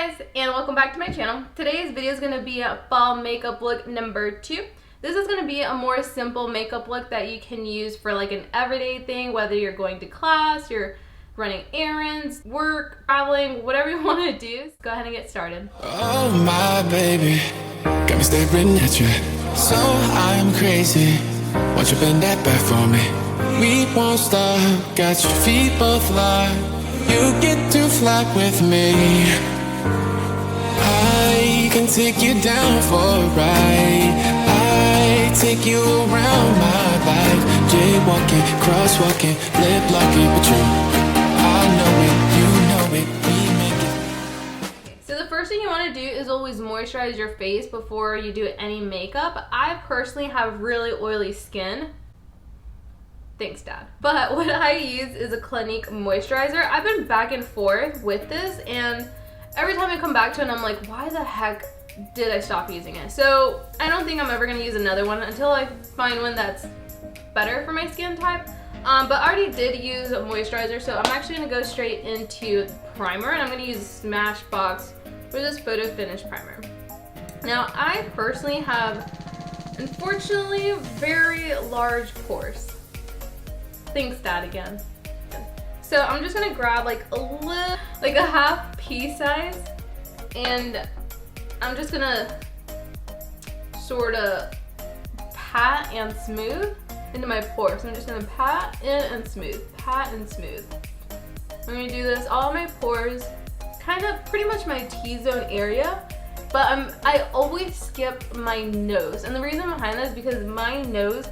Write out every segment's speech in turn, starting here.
guys, and welcome back to my channel. Today's video is going to be a fall makeup look number 2. This is going to be a more simple makeup look that you can use for like an everyday thing, whether you're going to class, you're running errands, work, traveling, whatever you want to do. Go ahead and get started. Oh my baby, got me staring at you. So I'm crazy. Won't you bend that back for me? We won't stop. Got your feet both locked. You get to fly with me. I can take you down for a ride. I take you around my life. Jaywalking, crosswalking, lip locking, but I know it, you know it, we make it. So the first thing you want to do is always moisturize your face before you do any makeup. I personally have really oily skin. Thanks, Dad. But what I use is a Clinique moisturizer. I've been back and forth with this, and every time I come back to it, I'm like, why the heck did I stop using it? So I don't think I'm ever going to use another one until I find one that's better for my skin type. But I already did use a moisturizer, so I'm actually going to go straight into primer, and I'm going to use Smashbox for this Photo Finish Primer. Now, I personally have, unfortunately, very large pores. Thanks, Dad, again. So I'm just gonna grab like a half pea size, and I'm just gonna sort of pat and smooth into my pores. So I'm just gonna pat in and smooth, pat and smooth. I'm gonna do this all my pores, kind of pretty much my T-zone area, but I always skip my nose, and the reason behind that is because my nose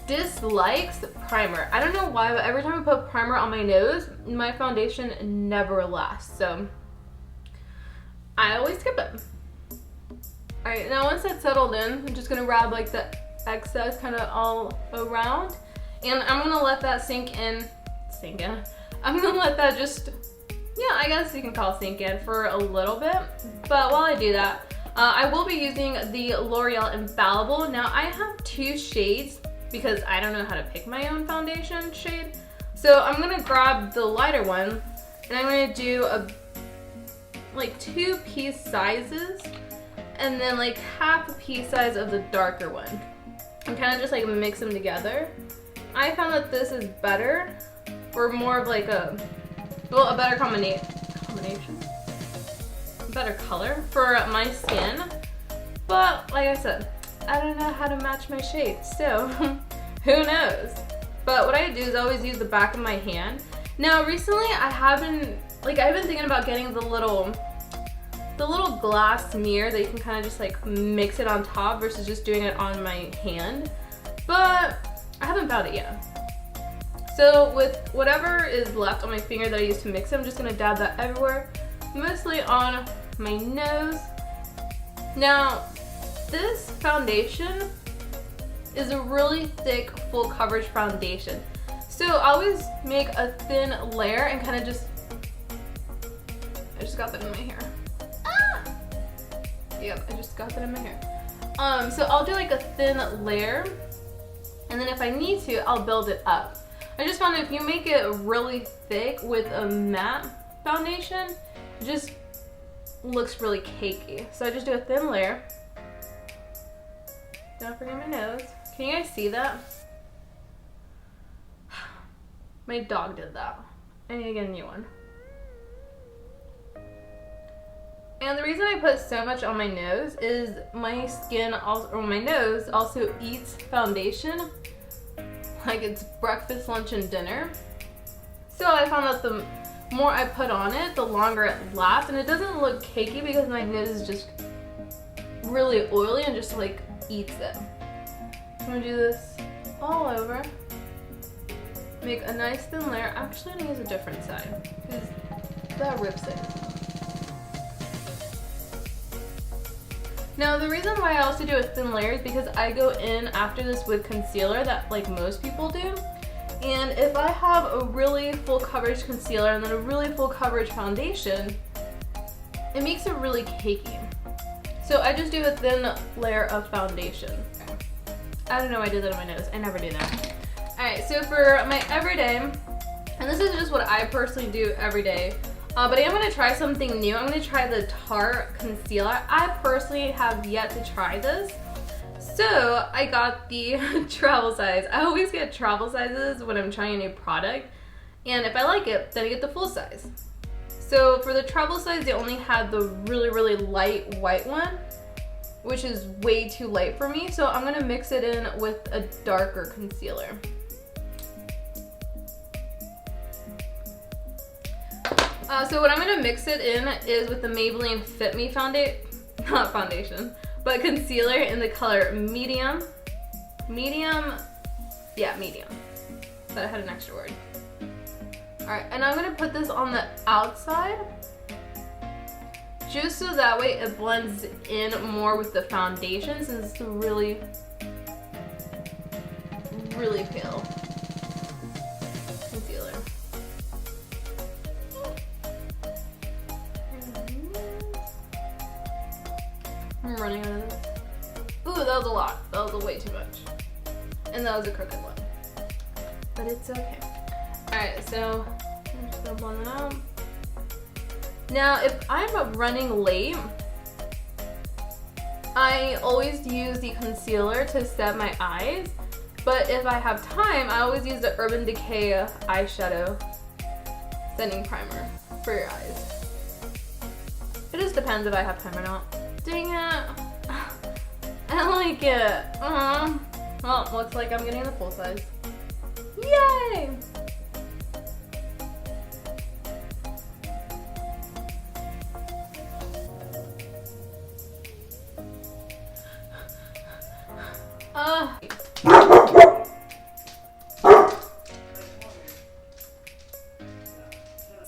dislikes primer. I don't know why, but every time I put primer on my nose, my foundation never lasts. So I always skip it. Alright, now once that's settled in, I'm just gonna grab like the excess kind of all around, and I'm gonna let that sink in. I'm gonna let that just, yeah, I guess you can call it sink in for a little bit. But while I do that, I will be using the L'Oreal Infallible. Now I have 2 shades because I don't know how to pick my own foundation shade. So I'm gonna grab the lighter one, and I'm gonna do like 2 piece sizes, and then like half a piece size of the darker one, and kind of just like mix them together. I found that this is better for more of like a better combination, better color for my skin. But like I said, I don't know how to match my shades, so who knows? But what I do is I always use the back of my hand. Now recently I've been thinking about getting the little glass mirror that you can kind of just like mix it on top versus just doing it on my hand, but I haven't found it yet. So with whatever is left on my finger that I used to mix it, I'm just gonna dab that everywhere, mostly on my nose. Now this foundation is a really thick full coverage foundation, so I always make a thin layer and kind of just, I just got that in my hair. Yep, I just got that in my hair. So I'll do like a thin layer, and then if I need to, I'll build it up. I just found if you make it really thick with a matte foundation, it just looks really cakey. So I just do a thin layer. Don't forget my nose. Can you guys see that? My dog did that. I need to get a new one. And the reason I put so much on my nose is my skin also, or my nose also eats foundation like it's breakfast, lunch, and dinner. So I found that the more I put on it, the longer it lasts, and it doesn't look cakey because my nose is just really oily and just like eats it. I'm gonna do this all over. Make a nice thin layer. Actually, I'm gonna use a different side because that rips it. Now the reason why I also do a thin layer is because I go in after this with concealer that like most people do. And if I have a really full coverage concealer and then a really full coverage foundation, it makes it really cakey. So I just do a thin layer of foundation. I don't know why I did that on my nose. I never do that. Alright, so for my everyday And this is just what I personally do every day. But I am going to try something new. I'm going to try the Tarte concealer. I personally have yet to try this. So I got the travel size. I always get travel sizes when I'm trying a new product. And if I like it, then I get the full size. So for the travel size, they only had the really, really light white one, which is way too light for me. So I'm going to mix it in with a darker concealer. So what I'm going to mix it in is with the Maybelline Fit Me not foundation, but concealer in the color medium. Medium. But I had an extra word. Alright, and I'm going to put this on the outside, just so that way it blends in more with the foundation, since it's really, really pale concealer. I'm running out of this. Ooh, that was a lot. That was way too much. And that was a crooked one. But it's okay. Alright, so I'm just gonna blend it out. Now, if I'm running late, I always use the concealer to set my eyes. But if I have time, I always use the Urban Decay eyeshadow setting primer for your eyes. It just depends if I have time or not. Dang it. I don't like it. Well, looks like I'm getting the full size. Yay!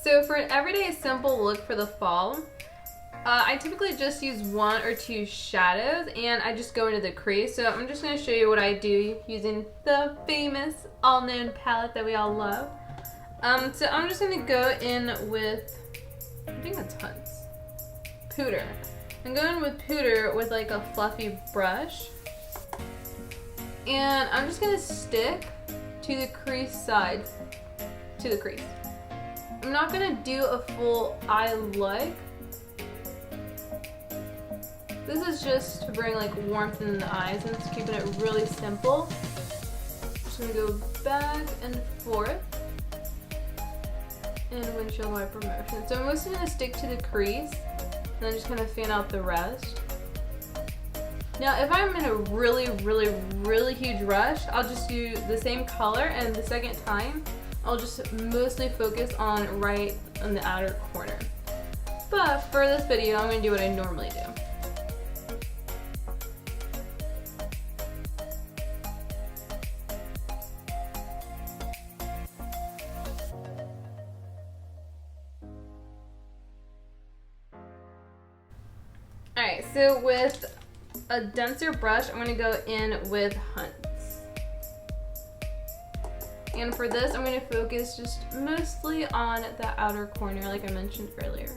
So for an everyday simple look for the fall, I typically just use 1 or 2 shadows and I just go into the crease. So I'm just going to show you what I do using the famous all-known palette that we all love. So I'm just going to go in with, I think that's Hunt's, Pooter. I'm going with Pooter with like a fluffy brush. And I'm just going to stick to the crease side, to the crease. I'm not going to do a full eye look. This is just to bring like warmth in the eyes and just keeping it really simple. Just gonna go back and forth in windshield wiper motion. So I'm mostly gonna stick to the crease and then just kind of fan out the rest. Now if I'm in a really, really, really huge rush, I'll just do the same color, and the second time I'll just mostly focus on right on the outer corner. But for this video, I'm gonna do what I normally do. Alright, so with a denser brush, I'm going to go in with Hunt's. And for this, I'm going to focus just mostly on the outer corner like I mentioned earlier.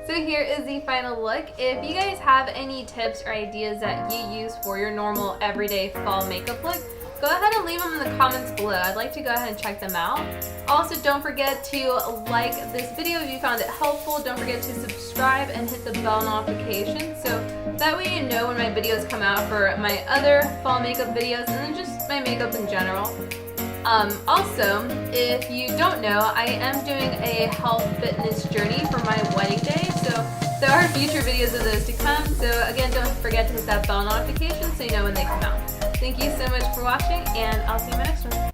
So here is the final look. If you guys have any tips or ideas that you use for your normal everyday fall makeup look, go ahead and leave them in the comments below. I'd like to go ahead and check them out. Also, don't forget to like this video if you found it helpful. Don't forget to subscribe and hit the bell notification so that way you know when my videos come out for my other fall makeup videos and then just my makeup in general. Also, if you don't know, I am doing a health fitness journey for my wedding day, so there are future videos of those to come. So again, don't forget to hit that bell notification so you know when they come out. Thank you so much for watching, and I'll see you in my next one.